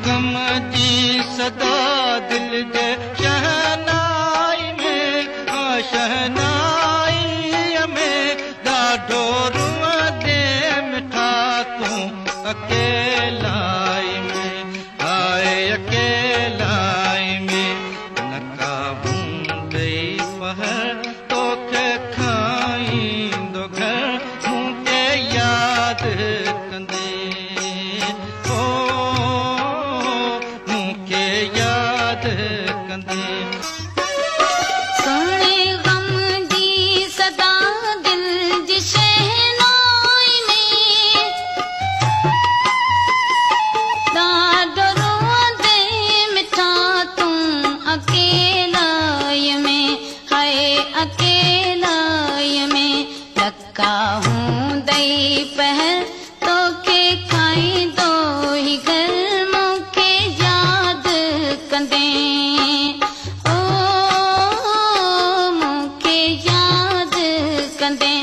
गम जी सदा दिल जे शहनाई में शहनाई में ॾाढो रुअंदे मिठा तूं अकेलाई में आए अकेलाई में नका हूंदे पहर तोखे खाईंदो घर मूंखे यादि कंदे ओ मूंखे यादि कंदे सोणे गम जी सदा दिल जी शहनाई में ॾाढो रुअंदे मिठा तूं अकेलाई में हाय अकेलाई में लका हूंदे पहर तोखे खाईंदो ही घर मूंखे यादि कंदे ओ मूंखे यादि कंदे